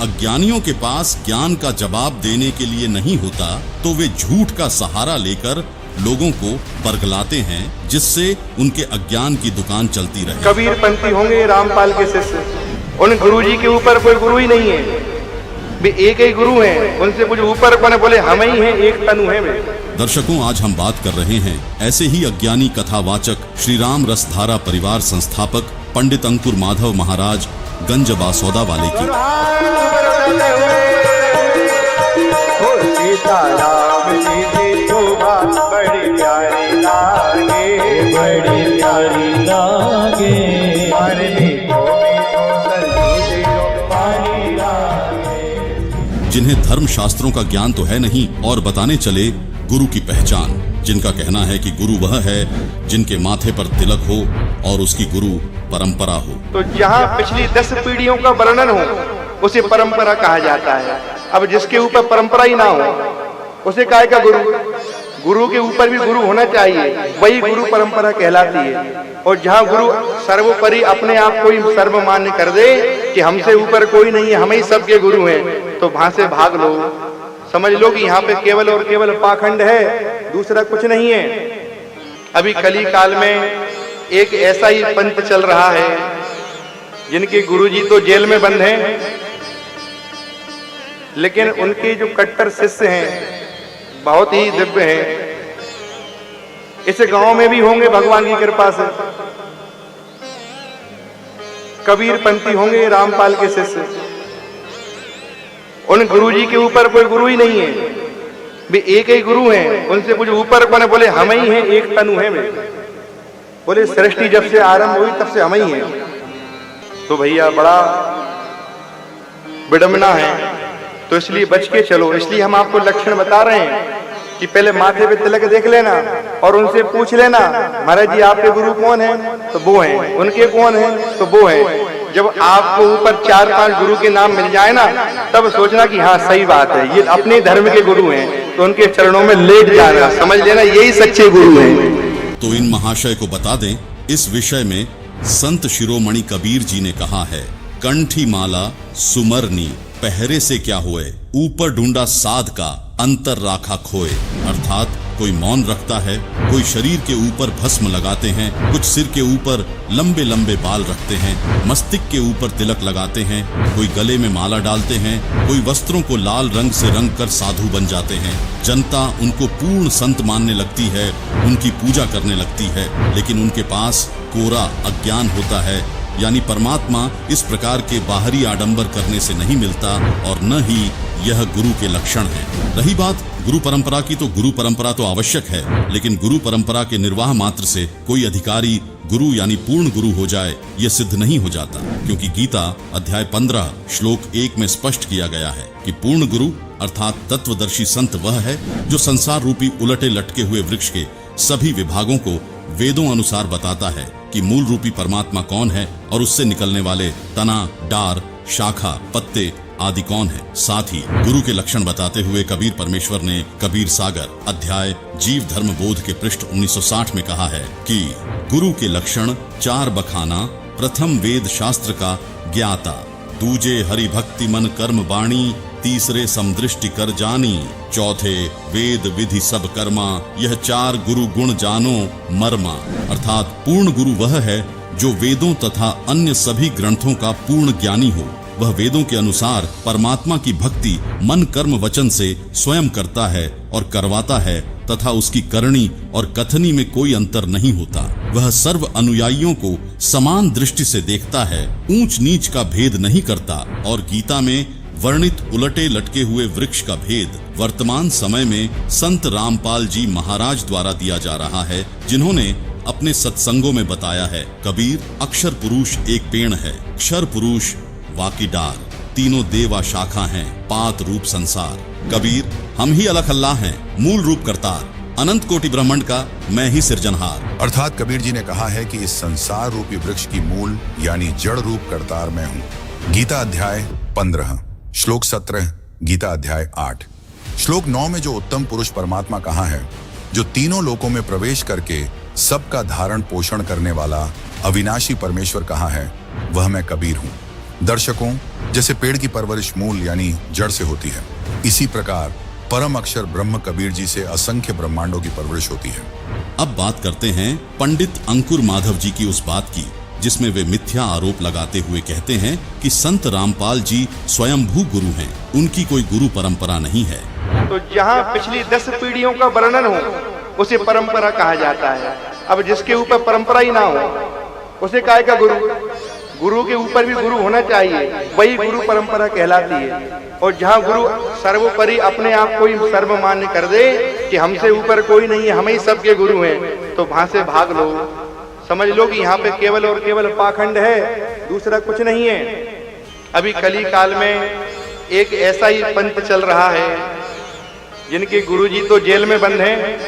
अज्ञानियों के पास ज्ञान का जवाब देने के लिए नहीं होता तो वे झूठ का सहारा लेकर लोगों को बरगलाते हैं, जिससे उनके अज्ञान की दुकान चलती रहे। कबीर पंथी होंगे रामपाल के शिष्य, उन गुरुजी के ऊपर कोई गुरु ही नहीं है, वे एक ही गुरु हैं, उनसे कुछ ऊपर कौन बोले हम ही हैं, एक तनु है वे। दर्शकों, आज हम बात कर रहे हैं ऐसे ही अज्ञानी कथावाचक श्री राम रसधारा परिवार संस्थापक पंडित अंकुर माधव महाराज गंज बासौदा वाले की। जिन्हें धर्म शास्त्रों का ज्ञान तो है नहीं और बताने चले गुरु की पहचान, जिनका कहना है कि गुरु वह है जिनके माथे पर तिलक हो और उसकी गुरु परंपरा हो। तो जहाँ पिछली 10 पीढ़ियों का वर्णन हो उसे परंपरा कहा जाता है। अब जिसके ऊपर परंपरा ही ना हो उसे काहे का गुरु? गुरु के ऊपर भी गुरु होना चाहिए, वही गुरु परंपरा कहलाती है। और जहाँ गुरु सर्वोपरि अपने आप को ही सर्व मान्य कर दे कि हमसे ऊपर कोई नहीं है, हम ही सबके गुरु हैं, तो वहां से भाग लो। समझ लो कि यहाँ पे केवल और केवल पाखंड है, दूसरा कुछ नहीं है। अभी कली काल में एक ऐसा ही पंथ चल रहा है जिनके गुरुजी तो जेल में बंद हैं, लेकिन उनके जो कट्टर शिष्य हैं बहुत ही दिव्य हैं। इस गांव में भी होंगे भगवान की कृपा से। कबीर पंथी होंगे रामपाल के शिष्य, उन गुरुजी के ऊपर कोई गुरु ही नहीं है, वे एक ही गुरु हैं, उनसे कुछ ऊपर कौन बोले हम ही हैं, एक तनु है वे। बोले सृष्टि जब से आरंभ हुई तब से हम ही हैं। तो भैया बड़ा विडंबना है, तो इसलिए बच के चलो। इसलिए हम आपको लक्षण बता रहे हैं कि पहले माथे पे तिलक देख लेना और उनसे पूछ लेना, महाराज जी आपके गुरु कौन है? तो वो हैं। उनके कौन है? तो वो हैं। जब आपको ऊपर 4-5 गुरु के नाम मिल जाए ना, तब सोचना कि हाँ सही बात है, ये अपने धर्म के गुरु हैं, तो उनके चरणों में लेट जाना, समझ लेना यही सच्चे गुरु हैं। तो इन महाशय को बता दें, इस विषय में संत शिरोमणि कबीर जी ने कहा है, कंठी माला सुमरनी पहरे से क्या होए, ऊपर ढूंढा साध का अंतर राखा खोए। अर्थात कोई मौन रखता है, कोई शरीर के ऊपर भस्म लगाते हैं, कुछ सिर के ऊपर लंबे लंबे बाल रखते हैं, मस्तिष्क के ऊपर तिलक लगाते हैं, कोई गले में माला डालते हैं, कोई वस्त्रों को लाल रंग से रंग कर साधु बन जाते हैं। जनता उनको पूर्ण संत मानने लगती है, उनकी पूजा करने लगती है, लेकिन उनके पास कोरा अज्ञान होता है। यानी परमात्मा इस प्रकार के बाहरी आडंबर करने से नहीं मिलता और न ही यह गुरु के लक्षण है। रही बात गुरु परंपरा की, तो गुरु परंपरा तो आवश्यक है, लेकिन गुरु परंपरा के निर्वाह मात्र से कोई अधिकारी गुरु यानी पूर्ण गुरु हो जाए यह सिद्ध नहीं हो जाता, क्योंकि गीता अध्याय 15 श्लोक 1 में स्पष्ट किया गया है कि पूर्ण गुरु अर्थात तत्वदर्शी संत वह है जो संसार रूपी उलटे लटके हुए वृक्ष के सभी विभागों को वेदों अनुसार बताता है कि मूल रूपी परमात्मा कौन है और उससे निकलने वाले तना, डार, शाखा, पत्ते आदि कौन है। साथ ही गुरु के लक्षण बताते हुए कबीर परमेश्वर ने कबीर सागर अध्याय जीव धर्म बोध के पृष्ठ 1960 में कहा है कि गुरु के लक्षण 4 बखाना, प्रथम वेद शास्त्र का ज्ञाता, दूजे हरि भक्ति मन कर्म वाणी, तीसरे समदृष्टि कर जानी, चौथे वेद विधि सब कर्मा, यह 4 गुरु गुण जानो मर्मा। अर्थात पूर्ण गुरु वह है जो वेदों तथा अन्य सभी ग्रंथों का पूर्ण ज्ञानी हो। वह वेदों के अनुसार परमात्मा की भक्ति मन कर्म वचन से स्वयं करता है और करवाता है तथा उसकी करनी और कथनी में कोई अंतर नहीं होता। वह सर्व अनुयायियों को समान दृष्टि से देखता है, ऊंच नीच का भेद नहीं करता और गीता में वर्णित उलटे लटके हुए वृक्ष का भेद वर्तमान समय में संत रामपाल जी महाराज द्वारा दिया जा रहा है, जिन्होंने अपने सत्संगों में बताया है। कबीर अक्षर पुरुष एक पेड़ है, क्षर पुरुष वाकी डार, तीनों देवा शाखा हैं, पात रूप संसार। कबीर हम ही अलख अल्लाह हैं, मूल रूप करतार, अनंत कोटि ब्रह्मांड का मैं ही सिरजनहार। अर्थात कबीर जी ने कहा है कि इस संसार रूपी वृक्ष की मूल यानी जड़ रूप करतार मैं हूँ। गीता अध्याय 15 श्लोक 17, गीता अध्याय 8। श्लोक 9 में जो उत्तम पुरुष परमात्मा कहा है, जो तीनों लोकों में प्रवेश करके सबका धारण पोषण करने वाला अविनाशी परमेश्वर कहा है, वह मैं कबीर हूँ। दर्शकों, जैसे पेड़ की परवरिश मूल यानी जड़ से होती है, इसी प्रकार परम अक्षर ब्रह्म कबीर जी से असंख्य ब्रह्मांडों की परवरिश होती है। अब बात करते हैं पंडित अंकुर माधव जी की उस बात की जिसमें वे मिथ्या आरोप लगाते हुए कहते हैं कि संत रामपाल जी स्वयंभू गुरु हैं, उनकी कोई गुरु परंपरा नहीं है। तो जहाँ पिछली 10 पीढ़ियों का वर्णन हो उसे परंपरा कहा जाता है। अब जिसके ऊपर परंपरा ही ना हो उसे काय का गुरु? गुरु के ऊपर भी गुरु होना चाहिए, वही गुरु परंपरा कहलाती है। और जहाँ गुरु सर्वोपरि अपने आप को ही सर्वमान्य कर दे कि हमसे ऊपर कोई नहीं है, हम ही सबके गुरु हैं, तो वहां से भाग लो। समझ लो कि यहाँ पे केवल और केवल पाखंड है, दूसरा कुछ नहीं है। अभी कली काल में एक ऐसा ही पंथ चल रहा है जिनके गुरुजी तो जेल में बंद हैं,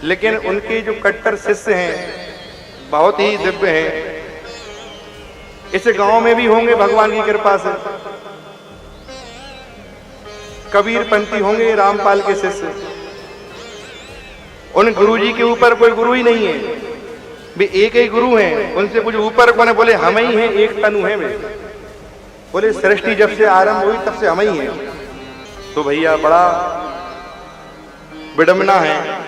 लेकिन उनके जो कट्टर शिष्य हैं बहुत ही दिव्य हैं। इस गांव में भी होंगे भगवान की कृपा से, कबीर पंथी होंगे, रामपाल के शिष्य। उन गुरुजी के ऊपर कोई गुरु ही नहीं है, वे एक ही गुरु हैं। उनसे कुछ ऊपर कौन है? बोले हम ही हैं, एक तनु है वे। बोले सृष्टि जब से आरंभ हुई तब से हम ही हैं। तो भैया बड़ा विडंबना है,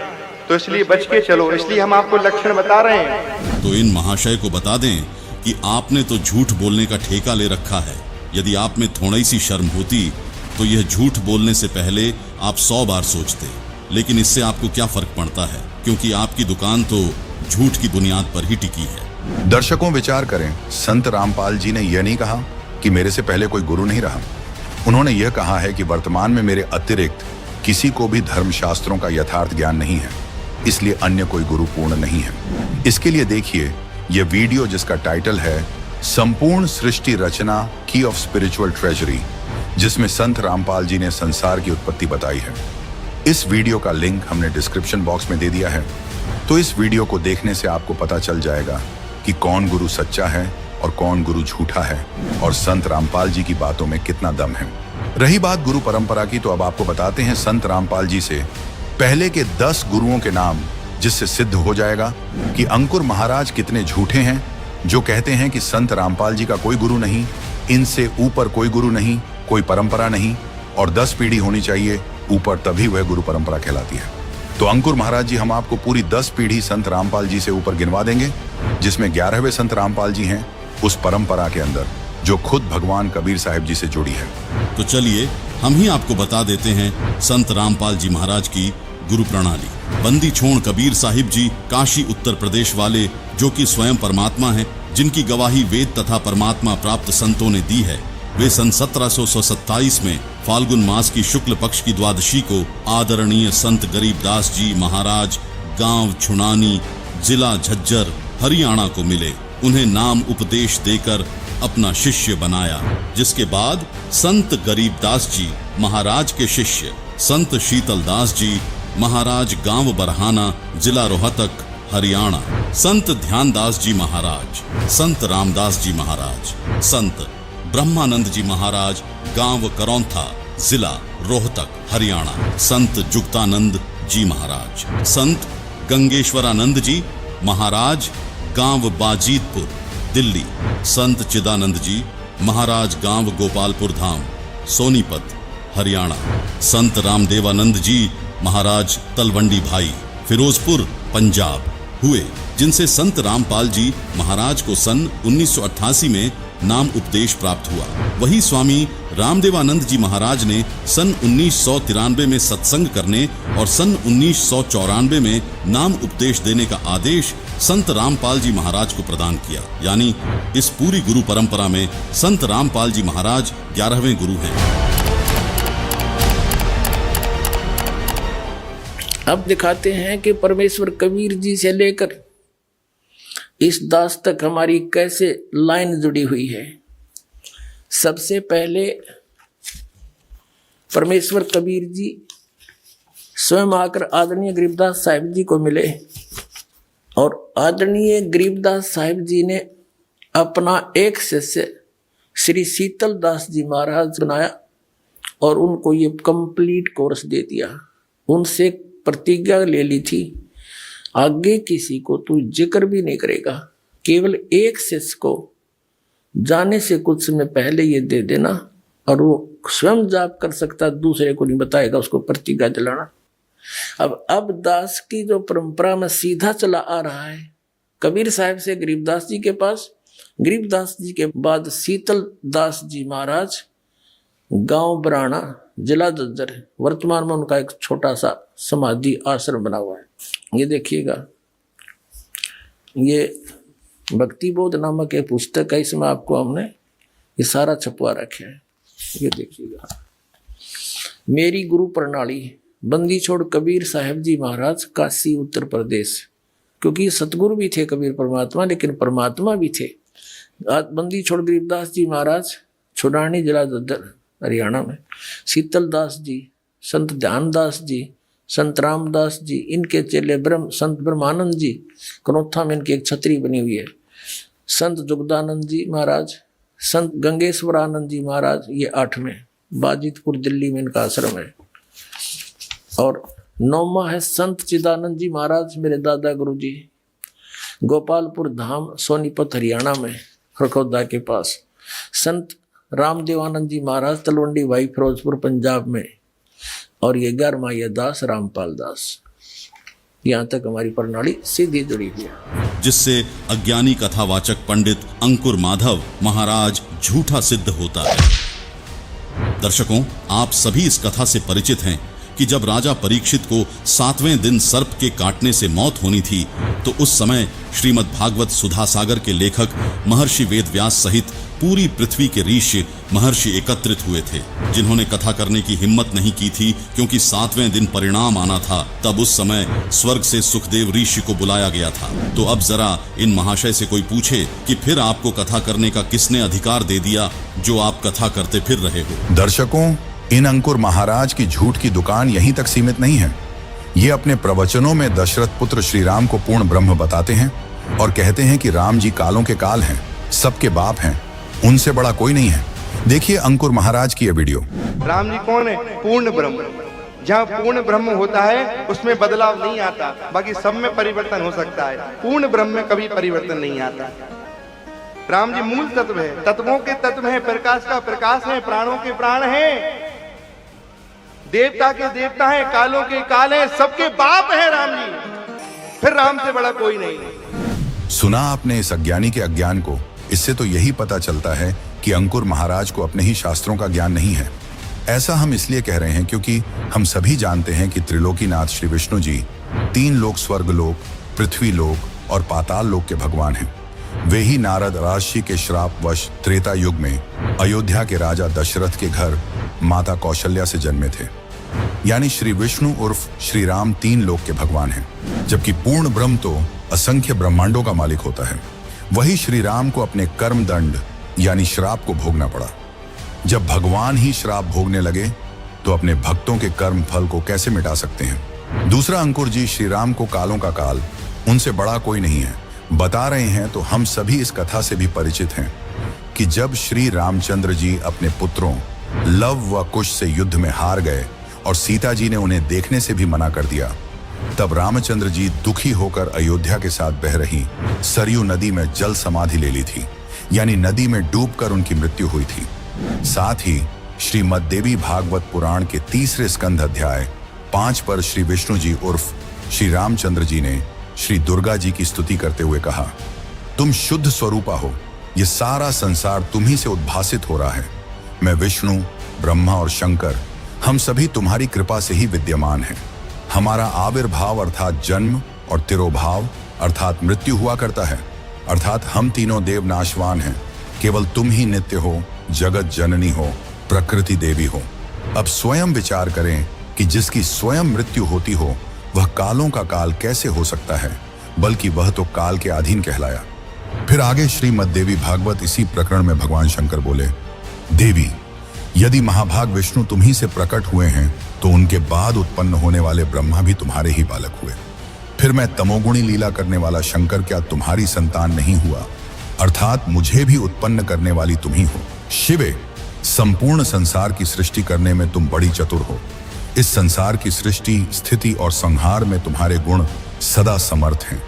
तो इसलिए बच के चलो, इसलिए हम आपको लक्षण बता रहे हैं। तो इन महाशय को बता दें कि आपने तो झूठ बोलने का ठेका ले रखा है। यदि आप में थोड़ी सी शर्म होती तो यह झूठ बोलने से पहले आप 100 बार सोचते, लेकिन इससे आपको क्या फर्क पड़ता है, क्योंकि आपकी दुकान तो झूठ की बुनियाद पर ही टिकी है। दर्शकों विचार करें, संत रामपाल जी ने यह नहीं कहा कि मेरे से पहले कोई गुरु नहीं रहा। उन्होंने यह कहा है कि वर्तमान में मेरे अतिरिक्त किसी को भी धर्मशास्त्रों का यथार्थ ज्ञान नहीं है, इसलिए अन्य कोई गुरु पूर्ण नहीं है। इसके लिए देखिए यह वीडियो जिसका टाइटल है संपूर्ण सृष्टि रचना की ऑफ स्पिरिचुअल ट्रेजरी, जिसमें संत रामपाल जी ने संसार की उत्पत्ति बताई है। इस वीडियो का लिंक हमने डिस्क्रिप्शन बॉक्स में दे दिया है, तो इस वीडियो को देखने से आपको पता चल जाएगा कि कौन गुरु सच्चा है और कौन गुरु झूठा है, और संत रामपाल जी की बातों में कितना दम है। रही बात गुरु परंपरा की, तो अब आपको बताते हैं संत रामपाल जी से पहले के 10 गुरुओं के नाम, जिससे सिद्ध हो जाएगा कि अंकुर महाराज कितने झूठे हैं जो कहते हैं कि संत रामपाल जी का कोई गुरु नहीं, इनसे ऊपर कोई गुरु नहीं, कोई परंपरा नहीं, और 10 पीढ़ी होनी चाहिए ऊपर, तभी वह गुरु परंपरा कहलाती है। तो अंकुर महाराज जी, हम आपको पूरी 10 पीढ़ी संत रामपाल जी से ऊपर गिनवा देंगे, जिसमें 11वें संत रामपाल जी हैं उस परंपरा के अंदर जो खुद भगवान कबीर साहिब जी से जुड़ी है। तो चलिए हम ही आपको बता देते हैं संत रामपाल जी महाराज की गुरु प्रणाली। बंदी छोड़ कबीर साहिब जी काशी उत्तर प्रदेश वाले, जो कि स्वयं परमात्मा हैं, जिनकी गवाही वेद तथा परमात्मा प्राप्त संतों ने दी है, वे सन 1727 में फाल्गुन मास की शुक्ल पक्ष की द्वादशी को आदरणीय संत गरीबदास जी महाराज गांव छुनानी, जिला झज्जर, हरियाणा को मिले। उन्हें नाम उपदेश देकर अपना शिष्य बनाया, जिसके बाद संत गरीबदास जी महाराज के शिष्य संत शीतलदास जी महाराज गांव बरहाना, जिला रोहतक, हरियाणा, संत ध्यानदास जी महाराज, संत रामदास जी महाराज, संत ब्रह्मानंद जी महाराज गांव करौंथा, जिला रोहतक, हरियाणा, संत जुक्तानंद जी महाराज, संत गंगेश्वरानंद जी महाराज गांव बाजीतपुर, दिल्ली, संत चिदानंद जी महाराज गांव गोपालपुर धाम, सोनीपत, हरियाणा, संत रामदेवानंद जी महाराज तलवंडी भाई, फिरोजपुर, पंजाब हुए, जिनसे संत रामपाल जी महाराज को सन 1988 में नाम उपदेश प्राप्त हुआ। वही स्वामी रामदेवानंद जी महाराज ने सन 1993 में सत्संग करने और सन 1994 में नाम उपदेश देने का आदेश संत रामपाल जी महाराज को प्रदान किया। यानी इस पूरी गुरु परंपरा में संत रामपाल जी महाराज 11वें गुरु हैं। अब दिखाते हैं कि परमेश्वर कबीर जी से लेकर इस दास तक हमारी कैसे लाइन जुड़ी हुई है। सबसे पहले परमेश्वर कबीर जी स्वयं आकर आदरणीय गरीबदास साहिब जी को मिले, और आदरणीय गरीबदास साहिब जी ने अपना एक शिष्य श्री शीतलदास जी महाराज बनाया और उनको ये कंप्लीट कोर्स दे दिया। उनसे प्रतिज्ञा ले ली थी, आगे किसी को तू जिक्र भी नहीं करेगा, केवल एक शिष्य को जाने से कुछ समय पहले ये दे देना, और वो स्वयं जाप कर सकता, दूसरे को नहीं बताएगा, उसको प्रतिज्ञा दिलाना। अब दास की जो परंपरा में सीधा चला आ रहा है, कबीर साहब से गरीबदास जी के पास, गरीबदास जी के बाद शीतल दास जी महाराज, गांव बराना, जिला जज्जर, वर्तमान में उनका एक छोटा सा समाधि आश्रम बना हुआ है। ये देखिएगा, ये भक्ति बोध नामक एक पुस्तक है, इसमें आपको हमने ये सारा छपवा रखे है। ये देखिएगा, मेरी गुरु प्रणाली, बंदी छोड़ कबीर साहब जी महाराज, काशी उत्तर प्रदेश। क्योंकि सतगुरु भी थे कबीर परमात्मा, लेकिन परमात्मा भी थे। बंदी छोड़ गरीबदास जी महाराज, छुड़ानी, जिला जज्जर, हरियाणा में। शीतल दास जी, संत ध्यानदास जी, संत रामदास जी, इनके चेले संत ब्रह्मानंद जी, कनौथा में इनकी एक छतरी बनी हुई है। संत जुगदानंद जी महाराज, संत गंगेश्वरानंद जी महाराज, ये 8वें, बाजितपुर दिल्ली में इनका आश्रम है। और 9वां है संत चिदानंद जी महाराज, मेरे दादा गुरु जी, गोपालपुर धाम, सोनीपत हरियाणा में, खरखौदा के पास। संत रामदेवानंद जी महाराज, तलवंडी भाई, फिरोजपुर पंजाब में। और ये 11वां ये दास रामपाल दास। यहाँ तक हमारी प्रणाली सीधी जुड़ी हुई है, जिससे अज्ञानी कथावाचक पंडित अंकुर माधव महाराज झूठा सिद्ध होता है। दर्शकों, आप सभी इस कथा से परिचित हैं कि जब राजा परीक्षित को 7वें दिन सर्प के काटने से मौत होनी थी, तो उस समय श्रीमद् भागवत सुधा सागर के लेखक महर्षि वेदव्यास सहित पूरी पृथ्वी के ऋषि महर्षि एकत्रित हुए थे, जिन्होंने कथा करने की हिम्मत नहीं की थी, क्योंकि 7वें दिन परिणाम आना था। तब उस समय स्वर्ग से सुखदेव ऋषि को बुलाया गया था। तो अब जरा इन महाशय से कोई पूछे कि फिर आपको कथा करने का किसने अधिकार दे दिया, जो आप कथा करते फिर रहे हो। दर्शकों, इन अंकुर महाराज की झूठ की दुकान यहीं तक सीमित नहीं है। ये अपने प्रवचनों में दशरथ पुत्र श्री राम को पूर्ण ब्रह्म बताते हैं और कहते हैं कि राम जी कालों के काल हैं, सबके बाप हैं, उनसे बड़ा कोई नहीं है। देखिए अंकुर महाराज की यह वीडियो। राम जी कौन है? पूर्ण ब्रह्म। जहाँ पूर्ण ब्रह्म होता है उसमें बदलाव नहीं आता, बाकी सब में परिवर्तन हो सकता है, पूर्ण ब्रह्म में कभी परिवर्तन नहीं आता। राम जी मूल तत्व है, तत्वों के तत्व है, प्रकाश का प्रकाश है, प्राणों के प्राण है, देवता के देवता है, कालों के काल है, सबके बाप है राम जी। फिर राम से बड़ा कोई नहीं। सुना आपने इस अज्ञानी के अज्ञान को। इससे तो यही पता चलता है कि अंकुर महाराज को अपने ही शास्त्रों का ज्ञान नहीं है। ऐसा हम इसलिए कह रहे हैं क्योंकि हम सभी जानते हैं कि त्रिलोकीनाथ श्री विष्णु जी 3 लोक, स्वर्ग लोक, पृथ्वी लोक और पाताल लोक के भगवान हैं। वे ही नारद राजर्षि के श्रापवश त्रेता युग में अयोध्या के राजा दशरथ के घर माता कौशल्या से जन्मे थे। यानी श्री विष्णु उर्फ श्री राम 3 लोक के भगवान हैं, जबकि पूर्ण ब्रह्म तो असंख्य ब्रह्मांडों का मालिक होता है। वही श्री राम को अपने कर्म दंड यानी श्राप को भोगना पड़ा। जब भगवान ही श्राप भोगने लगे तो अपने भक्तों के कर्म फल को कैसे मिटा सकते हैं। दूसरा, अंकुर जी श्री राम को कालों का काल, उनसे बड़ा कोई नहीं है बता रहे हैं। तो हम सभी इस कथा से भी परिचित हैं कि जब श्री रामचंद्र जी अपने पुत्रों लव व कुश से युद्ध में हार गए और सीता जी ने उन्हें देखने से भी मना कर दिया, तब रामचंद्र जी दुखी होकर अयोध्या के साथ बह रही सरयू नदी में जल समाधि ले ली थी, यानी नदी में डूबकर उनकी मृत्यु हुई थी। साथ ही श्रीमद् देवी भागवत पुराण के 3 स्कंध अध्याय 5 पर श्री विष्णु जी उर्फ श्री रामचंद्र जी ने श्री दुर्गा जी की स्तुति करते हुए कहा, तुम शुद्ध स्वरूपा हो, ये सारा संसार तुम्ही से उद्भासित हो रहा है। मैं विष्णु, ब्रह्मा और शंकर, हम सभी तुम्हारी कृपा से ही विद्यमान हैं। हमारा आविर्भाव अर्थात जन्म और तिरोभाव अर्थात मृत्यु हुआ करता है, अर्थात हम तीनों देव नाशवान हैं, केवल तुम ही नित्य हो, जगत जननी हो, प्रकृति देवी हो। अब स्वयं विचार करें कि जिसकी स्वयं मृत्यु होती हो वह कालों का काल कैसे हो सकता है, बल्कि वह तो काल के अधीन कहलाया। फिर आगे श्रीमद् देवी भागवत इसी प्रकरण में भगवान शंकर बोले, देवी, यदि महाभाग विष्णु तुम्ही से प्रकट हुए हैं तो उनके बाद उत्पन्न होने वाले ब्रह्मा भी तुम्हारे ही बालक हुए। फिर मैं तमोगुणी लीला करने वाला शंकर क्या तुम्हारी संतान नहीं हुआ, अर्थात मुझे भी उत्पन्न करने वाली तुम ही हो। शिवे, संपूर्ण संसार की सृष्टि करने में तुम बड़ी चतुर हो। इस संसार की सृष्टि, स्थिति और संहार में तुम्हारे गुण सदा समर्थ हैं।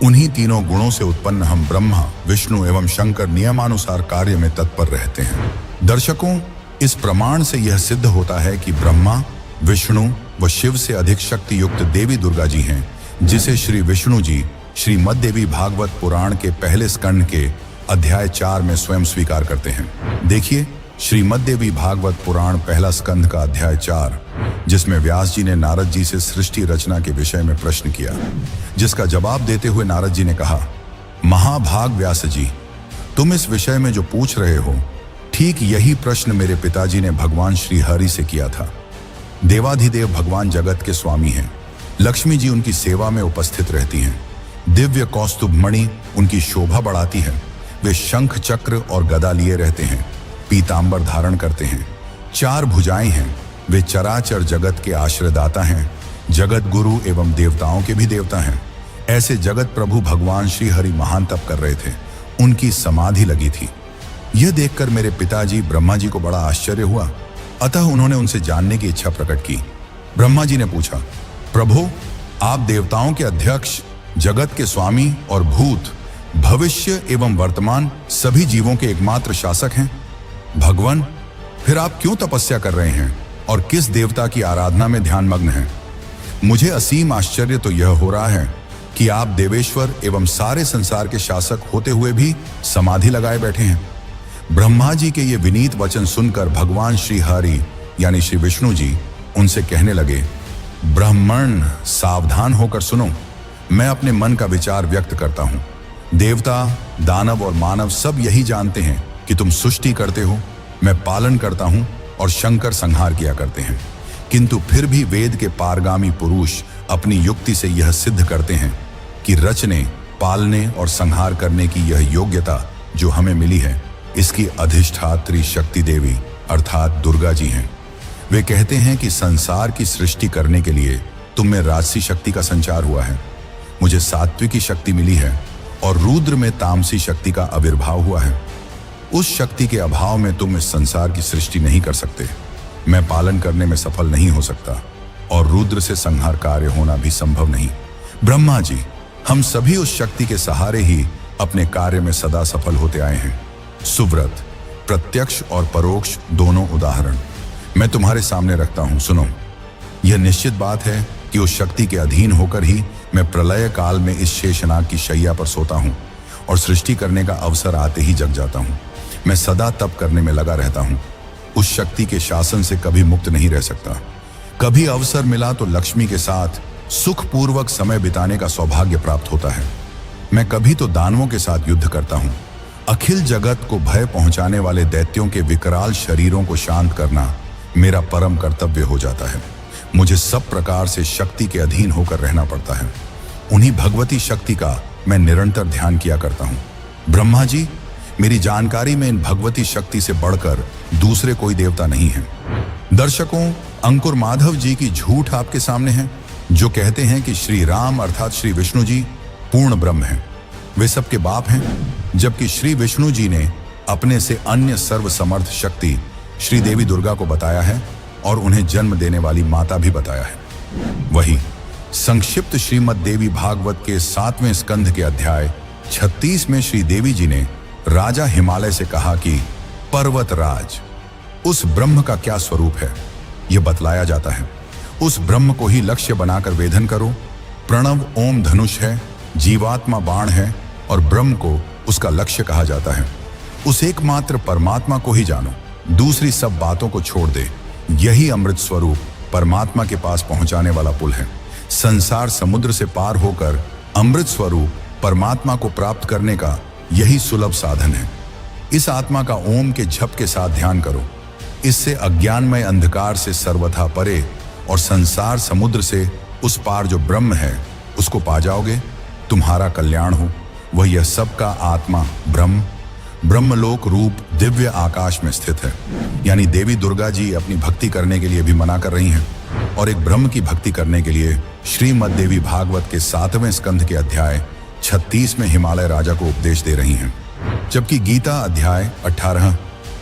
उन्हीं तीनों गुणों से उत्पन्न हम ब्रह्मा, विष्णु एवं शंकर नियमानुसार कार्य में तत्पर रहते हैं। दर्शकों, इस प्रमाण से यह सिद्ध होता है कि ब्रह्मा, विष्णु व शिव से अधिक शक्ति युक्त देवी दुर्गा जी हैं, जिसे श्री विष्णु जी श्रीमद् देवी भागवत पुराण के पहले स्कंध के अध्याय 4 में स्वयं स्वीकार करते हैं। देखिए श्रीमद् देवी भागवत पुराण पहला स्कंध का अध्याय 4, जिसमें व्यास जी ने नारद जी से सृष्टि रचना के विषय में प्रश्न किया, जिसका जवाब देते हुए नारद जी ने कहा, महाभाग व्यास जी, तुम इस विषय में जो पूछ रहे हो, ठीक यही प्रश्न मेरे पिताजी ने भगवान श्री हरि से किया था। देवाधिदेव भगवान जगत के स्वामी हैं। लक्ष्मी जी उनकी सेवा में उपस्थित रहती हैं। दिव्य कौस्तुभ मणि उनकी शोभा बढ़ाती है। वे शंख, चक्र और गदा लिए रहते हैं, पीतांबर धारण करते हैं, 4 भुजाएं हैं। वे चराचर जगत के आश्रयदाता हैं, जगत गुरु एवं देवताओं के भी देवता हैं। ऐसे जगत प्रभु भगवान श्री हरि महान तप कर रहे थे। उनकी समाधि लगी थी। यह देखकर मेरे पिताजी ब्रह्मा जी को बड़ा आश्चर्य हुआ। अतः उन्होंने उनसे जानने की इच्छा प्रकट की। ब्रह्मा जी ने पूछा, प्रभु, आप देवताओं के अध्यक्ष, जगत के स्वामी और भूत, भविष्य एवं वर्तमान सभी जीवों के एकमात्र शासक हैं। भगवान, फिर आप क्यों तपस्या कर रहे हैं और किस देवता की आराधना में ध्यानमग्न हैं? मुझे असीम आश्चर्य तो यह हो रहा है कि आप देवेश्वर एवं सारे संसार के शासक होते हुए भी समाधि लगाए बैठे हैं। ब्रह्मा जी के ये विनीत वचन सुनकर भगवान श्री हरि यानी श्री विष्णु जी उनसे कहने लगे, ब्राह्मण, सावधान होकर सुनो। मैं अपने मन का विचार व्यक्त करता हूँ। देवता, दानव और मानव सब यही जानते हैं कि तुम सृष्टि करते हो, मैं पालन करता हूँ और शंकर संहार किया करते हैं। किंतु फिर भी वेद के पारगामी पुरुष अपनी युक्ति से यह सिद्ध करते हैं कि रचने, पालने और संहार करने की यह योग्यता जो हमें मिली है, इसकी अधिष्ठात्री शक्ति देवी अर्थात दुर्गा जी हैं। वे कहते हैं कि संसार की सृष्टि करने के लिए तुम में राजसी शक्ति का संचार हुआ है, मुझे सात्विकी शक्ति मिली है और रुद्र में तामसी शक्ति का आविर्भाव हुआ है। उस शक्ति के अभाव में तुम इस संसार की सृष्टि नहीं कर सकते। मैं पालन करने में सफल नहीं हो सकता और रुद्र से संहार कार्य होना भी संभव नहीं। ब्रह्मा जी, हम सभी उस शक्ति के सहारे ही अपने कार्य में सदा सफल होते आए हैं। सुव्रत, प्रत्यक्ष और परोक्ष दोनों उदाहरण मैं तुम्हारे सामने रखता हूं, सुनो। यह निश्चित बात है कि उस शक्ति के अधीन होकर ही मैं प्रलय काल में इस शेषनाग की शैया पर सोता हूं और सृष्टि करने का अवसर आते ही जग जाता हूं। मैं सदा तप करने में लगा रहता हूं। उस शक्ति के शासन से कभी मुक्त नहीं रह सकता। कभी अवसर मिला तो लक्ष्मी के साथ सुखपूर्वक समय बिताने का सौभाग्य प्राप्त होता है। मैं कभी तो दानवों के साथ युद्ध करता हूं। अखिल जगत को भय पहुंचाने वाले दैत्यों के विकराल शरीरों को शांत करना मेरा परम कर्तव्य हो जाता है। मुझे सब प्रकार से शक्ति के अधीन होकर रहना पड़ता है। उन्हीं भगवती शक्ति का मैं निरंतर ध्यान किया करता हूँ। ब्रह्मा जी, मेरी जानकारी में इन भगवती शक्ति से बढ़कर दूसरे कोई देवता नहीं है। दर्शकों, अंकुर माधव जी की झूठ आपके सामने है, जो कहते हैं कि श्री राम अर्थात श्री विष्णु जी पूर्ण ब्रह्म हैं। वे सबके बाप हैं, जबकि श्री विष्णु जी ने अपने से अन्य सर्वसमर्थ शक्ति श्री देवी दुर्गा को बताया है और उन्हें जन्म देने वाली माता भी बताया है। वही संक्षिप्त श्रीमद् देवी भागवत के 7वें स्कंध के अध्याय 36 में श्री देवी जी ने राजा हिमालय से कहा कि पर्वतराज, उस ब्रह्म का क्या स्वरूप है यह बतलाया जाता है। उस ब्रह्म को ही लक्ष्य बनाकर वेधन करो। प्रणव ओम धनुष है, जीवात्मा बाण है और ब्रह्म को उसका लक्ष्य कहा जाता है। उस एकमात्र परमात्मा को ही जानो, दूसरी सब बातों को छोड़ दे। यही अमृत स्वरूप परमात्मा के पास पहुंचाने वाला पुल है। संसार समुद्र से पार होकर अमृत स्वरूप परमात्मा को प्राप्त करने का यही सुलभ साधन है। इस आत्मा का ओम के जप के साथ ध्यान करो। इससे अज्ञानमय अंधकार से सर्वथा परे और संसार समुद्र से उस पार जो ब्रह्म है उसको पा जाओगे। तुम्हारा कल्याण हो। वह यह सबका आत्मा ब्रह्म ब्रह्मलोक रूप दिव्य आकाश में स्थित है। यानी देवी दुर्गा जी अपनी भक्ति करने के लिए भी मना कर रही हैं और एक ब्रह्म की भक्ति करने के लिए श्रीमद् देवी भागवत के 7वें स्कंध के अध्याय 36 में हिमालय राजा को उपदेश दे रही हैं। जबकि गीता अध्याय 18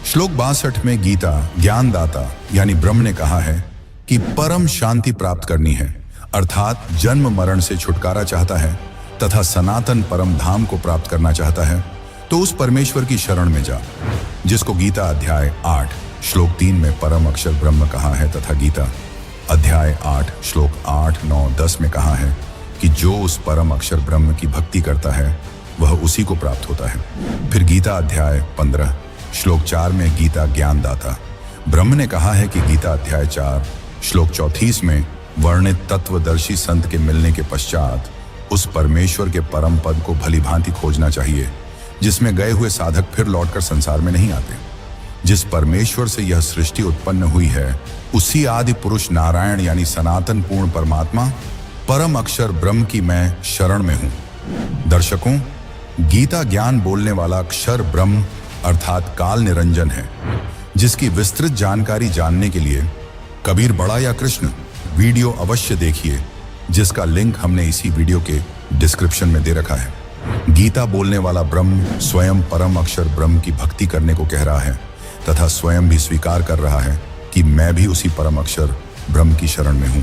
श्लोक 62 में गीता ज्ञानदाता यानी ब्रह्म ने कहा है कि परम शांति प्राप्त करनी है, अर्थात जन्म मरण से छुटकारा चाहता है तथा सनातन परम धाम को प्राप्त करना चाहता है तो उस परमेश्वर की शरण में जा, जिसको गीता अध्याय 8 श्लोक 3 में परम अक्षर ब्रह्म कहा है, तथा गीता अध्याय 8 श्लोक 8, 9, 10 में कहा है कि जो उस परम अक्षर ब्रह्म की भक्ति करता है वह उसी को प्राप्त होता है। फिर गीता अध्याय 15 श्लोक 4 में गीता ज्ञान दाता ब्रह्म ने कहा है कि गीता अध्याय 4 श्लोक 34 में वर्णित तत्वदर्शी संत के मिलने के पश्चात उस परमेश्वर के परम पद को भली भांति खोजना चाहिए, जिसमें गए हुए साधक फिर लौटकर संसार में नहीं आते। जिस परमेश्वर से यह सृष्टि उत्पन्न हुई है उसी आदि पुरुष नारायण यानी सनातन पूर्ण परमात्मा परम अक्षर ब्रह्म की मैं शरण में हूं। दर्शकों, गीता ज्ञान बोलने वाला अक्षर ब्रह्म अर्थात काल निरंजन है, जिसकी विस्तृत जानकारी जानने के लिए कबीर बड़ा या कृष्ण वीडियो अवश्य देखिए, जिसका लिंक हमने इसी वीडियो के डिस्क्रिप्शन में दे रखा है। गीता बोलने वाला ब्रह्म स्वयं परम अक्षर ब्रह्म की भक्ति करने को कह रहा है तथा स्वयं भी स्वीकार कर रहा है कि मैं भी उसी परम अक्षर ब्रह्म की शरण में हूं।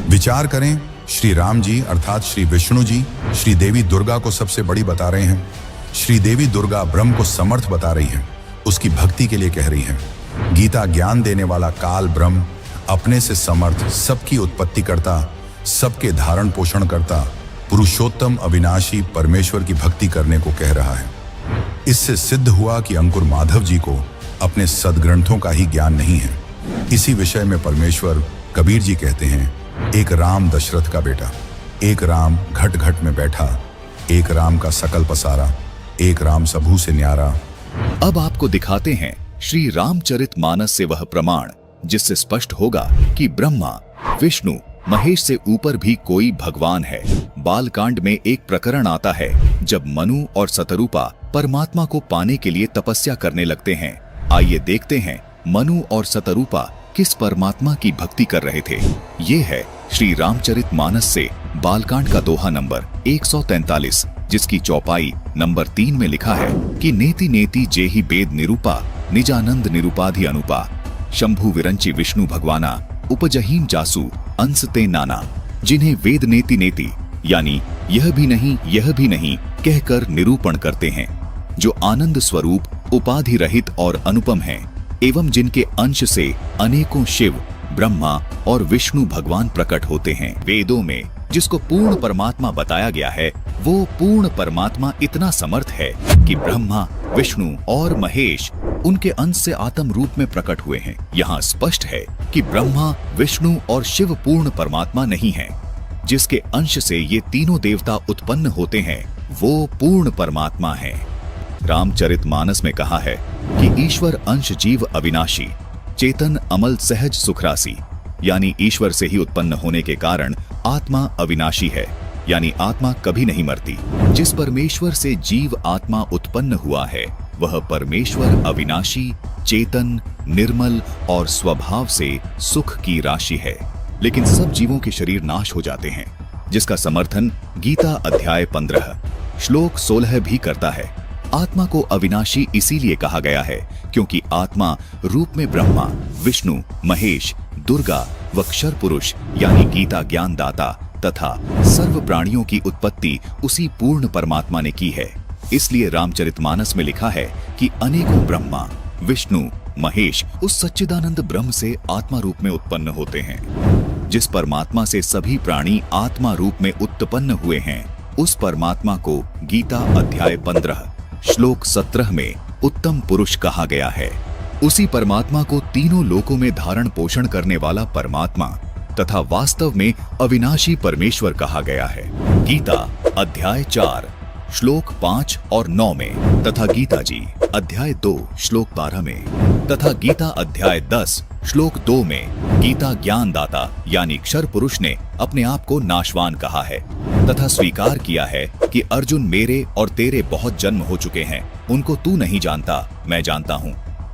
विचार करें, श्री राम जी अर्थात श्री विष्णु जी श्री देवी दुर्गा को सबसे बड़ी बता रहे हैं। श्री देवी दुर्गा ब्रह्म को समर्थ बता रही है, उसकी भक्ति के लिए कह रही है। गीता ज्ञान देने वाला काल ब्रह्म अपने से समर्थ, सबकी उत्पत्ति करता, सबके धारण पोषण करता, पुरुषोत्तम अविनाशी परमेश्वर की भक्ति करने को कह रहा है। इससे सिद्ध हुआ कि अंकुर माधव जी को अपने सदग्रंथों का ही ज्ञान नहीं है। इसी विषय में परमेश्वर कबीर जी कहते हैं, एक राम दशरथ का बेटा, एक राम घट घट में बैठा, एक राम का सकल पसारा, एक राम सबू से न्यारा। अब आपको दिखाते हैं श्री रामचरितमानस से वह प्रमाण जिससे स्पष्ट होगा कि ब्रह्मा, विष्णु, महेश से ऊपर भी कोई भगवान है। बालकांड में एक प्रकरण आता है जब मनु और सतरूपा परमात्मा को पाने के लिए तपस्या करने लगते हैं। आइए देखते हैं मनु और सतरूपा किस परमात्मा की भक्ति कर रहे थे। ये है श्री रामचरितमानस से बालकांड का दोहा नंबर 143, जिसकी चौपाई नंबर 3 में लिखा है कि नेति नेति जेहि वेद निरूपा निजानंद निरूपाधि अनुपा शंभु विरंची विष्णु भगवाना उपजहीम जासु अंश ते नाना। जिन्हें वेद नेति नेति यानी यह भी नहीं कहकर निरूपण करते हैं, जो आनंद स्वरूप उपाधि रहित और अनुपम हैं, एवं जिनके अंश से अनेकों शिव, ब्रह्मा और विष्णु भगवान प्रकट होते हैं। वेदों में जिसको पूर्ण परमात्मा बताया गया है वो पूर्ण परमात्मा इतना समर्थ है कि ब्रह्मा, विष्णु और महेश उनके अंश से आत्म रूप में प्रकट हुए हैं। यहाँ स्पष्ट है कि ब्रह्मा, विष्णु और शिव पूर्ण परमात्मा नहीं है। जिसके अंश से ये तीनों देवता उत्पन्न होते हैं वो पूर्ण परमात्मा है। रामचरितमानस में कहा है कि ईश्वर अंश जीव अविनाशी, चेतन अमल सहज सुखरासी, यानी ईश्वर से ही उत्पन्न होने के कारण आत्मा अविनाशी है, यानी आत्मा कभी नहीं मरती। जिस परमेश्वर से जीव आत्मा उत्पन्न हुआ है वह परमेश्वर अविनाशी, चेतन, निर्मल और स्वभाव से सुख की राशि है। लेकिन सब जीवों के शरीर नाश हो जाते हैं, जिसका समर्थन गीता अध्याय 15 श्लोक 16 भी करता है। आत्मा को अविनाशी इसीलिए कहा गया है क्योंकि आत्मा रूप में ब्रह्मा, विष्णु, महेश, दुर्गा व क्षर पुरुष यानी गीता ज्ञान दाता तथा सर्व प्राणियों की उत्पत्ति उसी पूर्ण परमात्मा ने की है। इसलिए रामचरितमानस में लिखा है कि अनेकों ब्रह्मा, विष्णु, महेश उस सच्चिदानंद ब्रह्म से आत्मा रूप में उत्पन्न होते हैं। जिस परमात्मा से सभी प्राणी आत्मा रूप में उत्पन्न हुए हैं उस परमात्मा को गीता अध्याय 15 श्लोक 17 में उत्तम पुरुष कहा गया है। उसी परमात्मा को तीनों लोकों में धारण पोषण करने वाला परमात्मा तथा वास्तव में अविनाशी परमेश्वर कहा गया है। गीता अध्याय 4 श्लोक 5 और 9 में तथा गीता जी अध्याय 2 श्लोक 12 में तथा गीता अध्याय 10 श्लोक 2 में गीता ज्ञान दाता यानी क्षर पुरुष ने अपने आप को नाशवान कहा है तथा स्वीकार किया है कि अर्जुन मेरे और तेरे बहुत जन्म हो चुके हैं, उनको तू नहीं जानता, मैं जानता हूँ।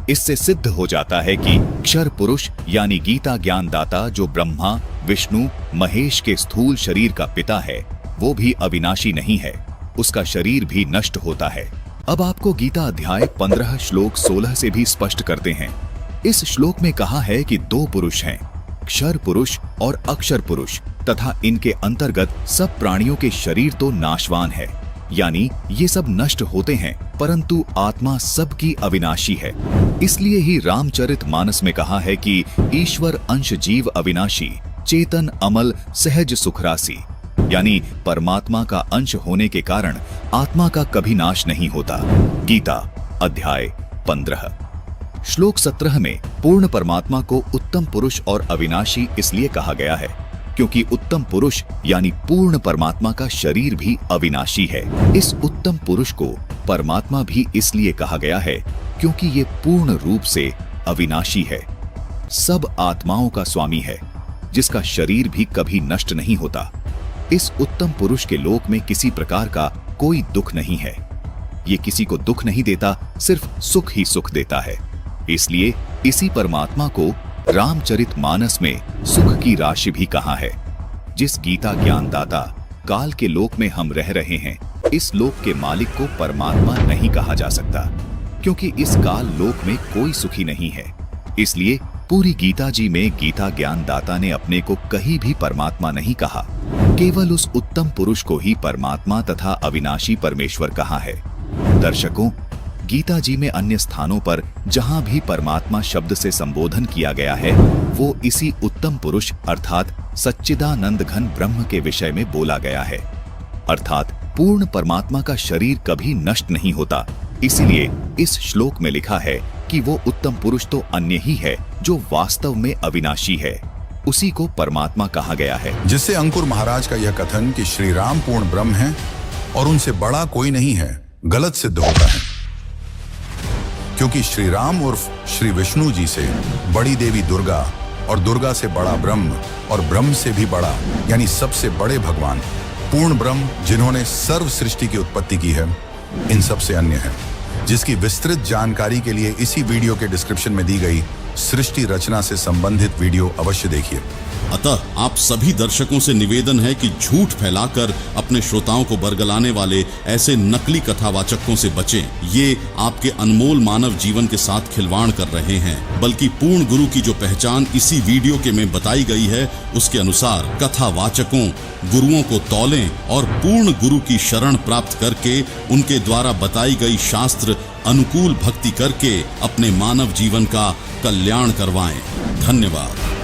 इससे सिद्ध हो जाता है कि क्षर पुरुष यानी गीता ज्ञान दाता जो ब्रह्मा, विष्णु, महेश के स्थूल शरीर का पिता है वो भी अविनाशी नहीं है, उसका शरीर भी नष्ट होता है। अब आपको गीता अध्याय 15 श्लोक 16 से भी स्पष्ट करते हैं। इस श्लोक में कहा है कि दो पुरुष हैं, क्षर पुरुष और अक्षर पुरुष तथा इनके अंतर्गत सब प्राणियों के शरीर तो नाशवान है, यानी ये सब नष्ट होते हैं, परंतु आत्मा सबकी अविनाशी है। इसलिए ही रामचरितमानस में कहा है कि ईश्वर अंश जीव अविनाशी, चेतन अमल सहज सुखरासी, यानी परमात्मा का अंश होने के कारण आत्मा का कभी नाश नहीं होता। गीता अध्याय 15 श्लोक 17 में पूर्ण परमात्मा को उत्तम पुरुष और अविनाशी इसलिए कहा गया है क्योंकि उत्तम पुरुष यानी पूर्ण परमात्मा का शरीर भी अविनाशी है। इस उत्तम पुरुष को परमात्मा भी इसलिए कहा गया है क्योंकि ये पूर्ण रूप से अविनाशी है, सब आत्माओं का स्वामी है, जिसका शरीर भी कभी नष्ट नहीं होता। इस उत्तम पुरुष के लोक में किसी प्रकार का कोई दुख नहीं है। ये किसी को दुख नहीं देता, सिर्फ सुख ही सुख देता है। इसलिए इसी परमात्मा को रामचरितमानस में सुख की राशि भी कहा है। जिस गीता ज्ञानदाता काल के लोक में हम रह रहे हैं, इस लोक के मालिक को परमात्मा नहीं कहा जा सकता, क्योंकि इस काल लोक में कोई सुखी नहीं है। इसलिए पूरी गीता जी में गीता ज्ञानदाता ने अपने को कहीं भी परमात्मा नहीं कहा, केवल उस उत्तम पुरुष को ही परमात्मा तथा अविनाशी परमेश्वर कहा है। दर्शकों, गीता जी में अन्य स्थानों पर जहां भी परमात्मा शब्द से संबोधन किया गया है, वो इसी उत्तम पुरुष अर्थात सच्चिदानंद घन ब्रह्म के विषय में बोला गया है। अर्थात पूर्ण परमात्मा का शरीर कभी नष्ट नहीं होता। इसीलिए इस श्लोक में लिखा है कि वो उत्तम पुरुष तो अन्य ही है जो वास्तव में अविनाशी है, उसी को परमात्मा कहा गया है। जिससे अंकुर महाराज का यह कथन कि श्री राम पूर्ण ब्रह्म है और उनसे बड़ा कोई नहीं है, गलत सिद्ध होता है, क्योंकि श्री राम उर्फ श्री विष्णु जी से बड़ी देवी दुर्गा और दुर्गा से बड़ा ब्रह्म और ब्रह्म से भी बड़ा यानी सबसे बड़े भगवान पूर्ण ब्रह्म, जिन्होंने सर्व सृष्टि की उत्पत्ति की है, इन सबसे अन्य है, जिसकी विस्तृत जानकारी के लिए इसी वीडियो के डिस्क्रिप्शन में दी गई सृष्टि रचना से संबंधित वीडियो अवश्य देखिए। अतः आप सभी दर्शकों से निवेदन है कि झूठ फैलाकर अपने श्रोताओं को बरगलाने वाले ऐसे नकली कथावाचकों से बचें। ये आपके अनमोल मानव जीवन के साथ खिलवाड़ कर रहे हैं। बल्कि पूर्ण गुरु की जो पहचान इसी वीडियो के में बताई गई है, उसके अनुसार कथावाचकों गुरुओं को तौलें और पूर्ण गुरु की शरण प्राप्त करके उनके द्वारा बताई गई शास्त्र अनुकूल भक्ति करके अपने मानव जीवन का कल्याण करवाएं। धन्यवाद।